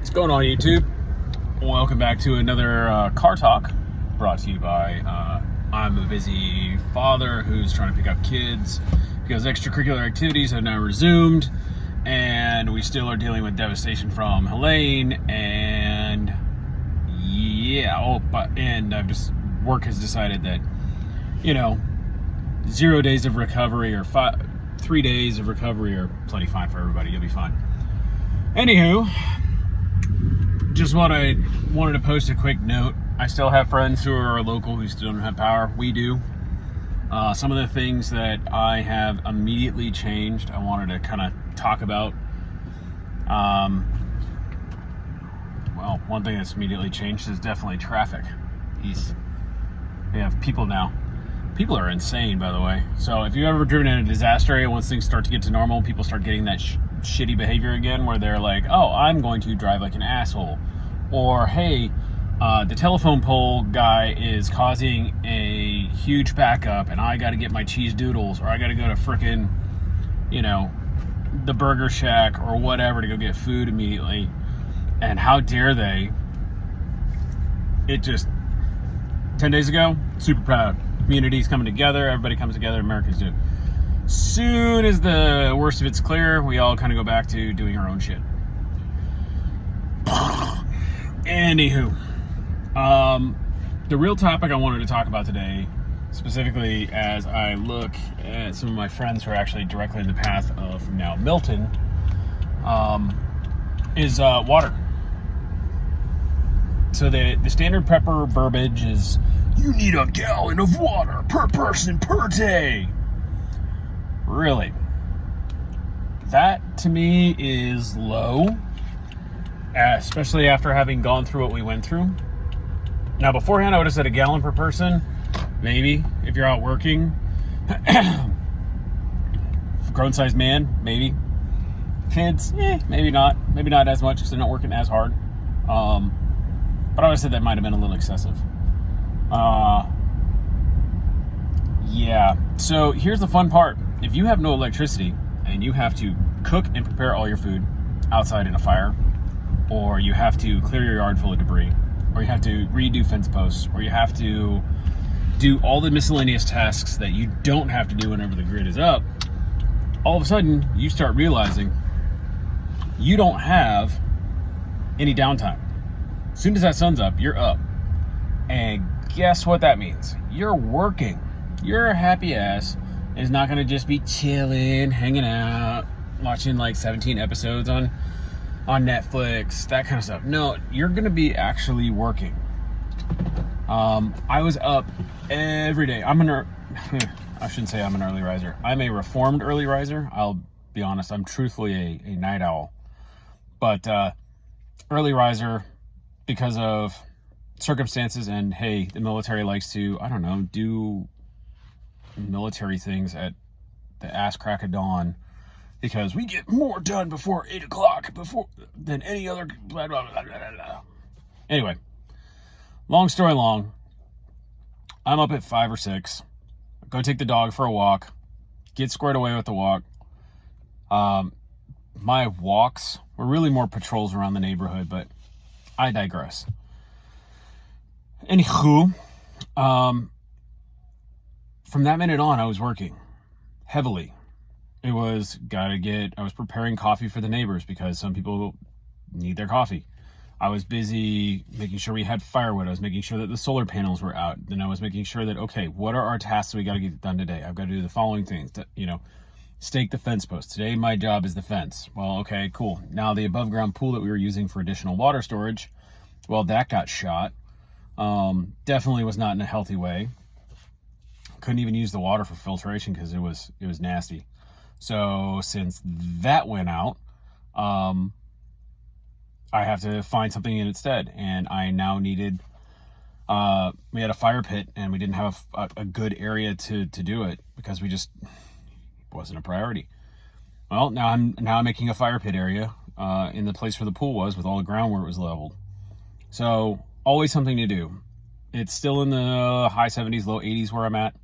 What's going on, YouTube? Welcome back to another car talk brought to you by I'm a busy father who's trying to pick up kids because extracurricular activities have now resumed and we still are dealing with devastation from Helene. And yeah, work has decided that, 0 days of recovery or 3 days of recovery are plenty fine for everybody. You'll be fine. Anywho, just wanted to post a quick note. I still have friends who are local who still don't have power. We do. Some of the things that I have immediately changed, I wanted to kind of talk about. Well, one thing that's immediately changed is definitely traffic. We have people now. People are insane, by the way. So if you've ever driven in a disaster area, once things start to get to normal, people start getting that shitty behavior again where they're like, oh, I'm going to drive like an asshole. Or, hey, the telephone pole guy is causing a huge backup and I got to get my cheese doodles, or I got to go to frickin', the Burger Shack or whatever to go get food immediately. And how dare they? It just, 10 days ago, super proud. Community's coming together, everybody comes together, Americans do. Soon as the worst of it's clear, we all kind of go back to doing our own shit. Anywho, the real topic I wanted to talk about today, specifically as I look at some of my friends who are actually directly in the path of now Milton, is water. So the standard prepper verbiage is, you need a gallon of water per person per day. Really? That to me is low, especially after having gone through what we went through. Now, beforehand, I would have said a gallon per person, maybe, if you're out working. Grown-sized man, maybe. Kids, maybe not. Maybe not as much because they're not working as hard. But I would have said that might have been a little excessive. Yeah. So here's the fun part. If you have no electricity and you have to cook and prepare all your food outside in a fire, or you have to clear your yard full of debris, or you have to redo fence posts, or you have to do all the miscellaneous tasks that you don't have to do whenever the grid is up, all of a sudden you start realizing you don't have any downtime. As soon as that sun's up, you're up. And guess what that means? You're working. Your happy ass is not going to just be chilling, hanging out, watching like 17 episodes on Netflix, that kind of stuff. No, you're going to be actually working. I was up every day. I shouldn't say I'm an early riser. I'm a reformed early riser. I'll be honest. I'm truthfully a night owl. But early riser because of circumstances, and hey, the military likes to, do military things at the ass crack of dawn because we get more done before 8 o'clock than any other blah, blah, blah, blah, blah. Anyway, long story long, I'm up at 5 or 6, go take the dog for a walk, get squared away with the walk. My walks were really more patrols around the neighborhood, but I digress. Anywho, from that minute on, I was working heavily. I was preparing coffee for the neighbors because some people need their coffee. I was busy making sure we had firewood. I was making sure that the solar panels were out. Then I was making sure that, okay, what are our tasks we got to get done today? I've got to do the following things. Stake the fence post. Today, my job is the fence. Well, okay, cool. Now the above ground pool that we were using for additional water storage, well, that got shot. Definitely was not in a healthy way. Couldn't even use the water for filtration because it was nasty. So since that went out, I have to find something in its stead. And I now needed, we had a fire pit and we didn't have a good area to do it because it wasn't a priority. Well, now I'm making a fire pit area, in the place where the pool was with all the ground where it was leveled. So always something to do. It's still in the high 70s, low 80s where I'm at.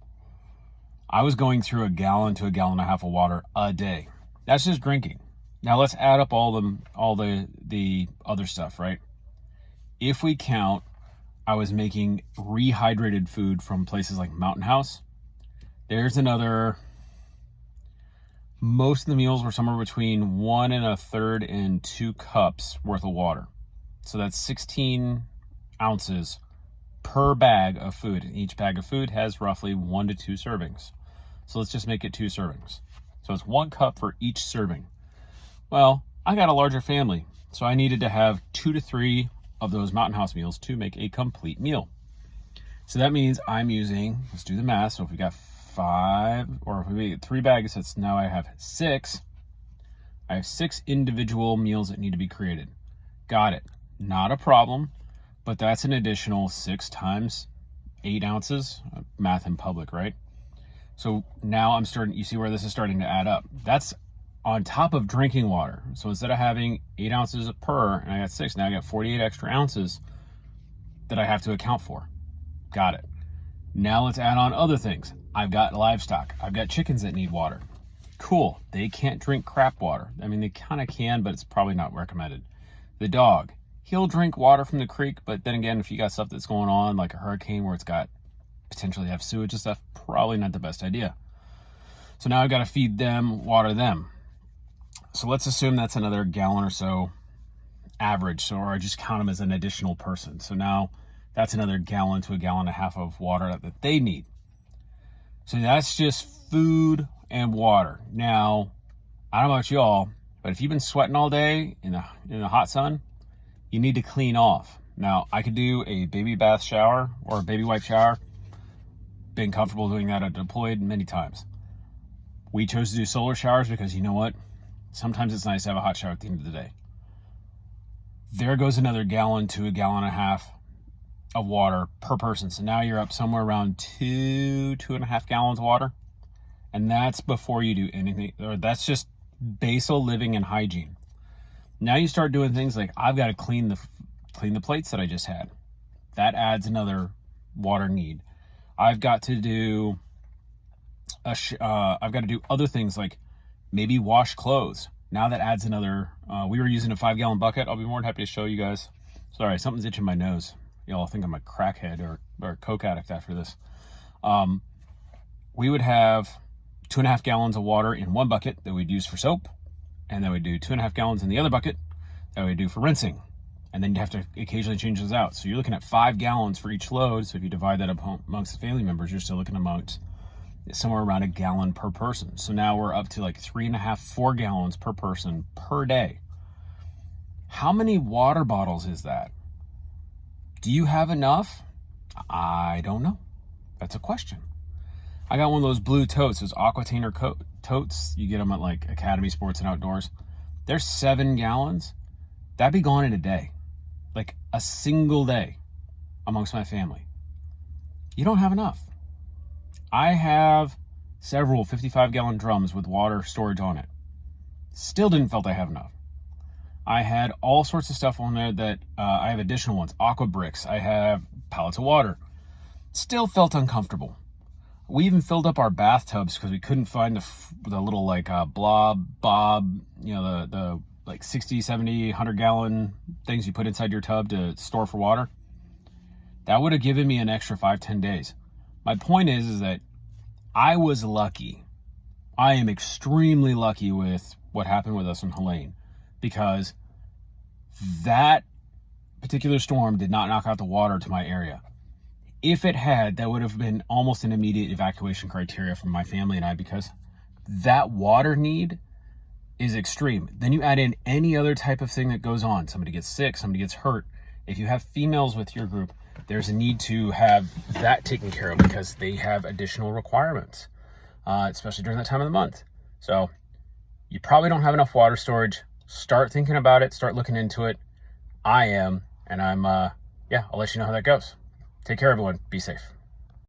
I was going through a gallon to a gallon and a half of water a day. That's just drinking. Now let's add up all the other stuff, right? If we count, I was making rehydrated food from places like Mountain House. There's another, most of the meals were somewhere between 1 1/3 and 2 cups worth of water. So that's 16 ounces per bag of food. And each bag of food has roughly 1 to 2 servings. So let's just make it 2 servings. So it's 1 cup for each serving. Well, I got a larger family, so I needed to have 2 to 3 of those Mountain House meals to make a complete meal. So that means I'm using, let's do the math. So if we got 5, or if we get 3 bags, that's now I have 6. I have 6 individual meals that need to be created. Got it. Not a problem, but that's an additional 6 times 8 ounces. Math in public, right? So now I'm starting, you see where this is starting to add up. That's on top of drinking water. So instead of having 8 ounces per, and I got 6, now I got 48 extra ounces that I have to account for. Got it. Now let's add on other things. I've got livestock. I've got chickens that need water. Cool. They can't drink crap water. I mean, they kind of can, but it's probably not recommended. The dog, he'll drink water from the creek, but then again, if you got stuff that's going on, like a hurricane where it's got potentially have sewage and stuff, probably not the best idea. So now I've got to feed them, water them. So let's assume that's another gallon or so average. So, or I just count them as an additional person. So now that's another gallon to a gallon and a half of water that they need. So that's just food and water. Now, I don't know about y'all, but if you've been sweating all day in the hot sun, you need to clean off. Now, I could do a baby bath shower or a baby wipe shower. Been comfortable doing that. I've deployed many times. We chose to do solar showers because you know what? Sometimes it's nice to have a hot shower at the end of the day. There goes another gallon to a gallon and a half of water per person. So now you're up somewhere around 2.5 gallons of water. And that's before you do anything, or that's just basal living and hygiene. Now you start doing things like I've got to clean the plates that I just had. That adds another water need. I've got to do other things like maybe wash clothes. Now that adds another, we were using a 5-gallon bucket. I'll be more than happy to show you guys. Sorry, something's itching my nose. Y'all think I'm a crackhead or a coke addict after this. We would have 2.5 gallons of water in one bucket that we'd use for soap. And then we'd do 2.5 gallons in the other bucket that we'd do for rinsing. And then you'd have to occasionally change those out. So you're looking at 5 gallons for each load. So if you divide that up amongst the family members, you're still looking amongst somewhere around a gallon per person. So now we're up to like 3.5, 4 gallons per person per day. How many water bottles is that? Do you have enough? I don't know. That's a question. I got one of those blue totes, those Aquatainer totes. You get them at like Academy Sports and Outdoors. They're 7 gallons. That'd be gone in a day. Like a single day amongst my family. You don't have enough. I have several 55-gallon drums with water storage on it. Still didn't felt I have enough. I had all sorts of stuff on there that I have additional ones. Aqua bricks. I have pallets of water. Still felt uncomfortable. We even filled up our bathtubs because we couldn't find the little like bob, you know, the like 60, 70, 100-gallon things you put inside your tub to store for water. That would have given me an extra 5-10 days. My point is that I was lucky. I am extremely lucky with what happened with us in Helene because that particular storm did not knock out the water to my area. If it had, that would have been almost an immediate evacuation criteria for my family and I because that water need is extreme. Then you add in any other type of thing that goes on. Somebody gets sick, somebody gets hurt. If you have females with your group, there's a need to have that taken care of because they have additional requirements, especially during that time of the month. So you probably don't have enough water storage. Start thinking about it. Start looking into it. I am, and I'll let you know how that goes. Take care, everyone. Be safe.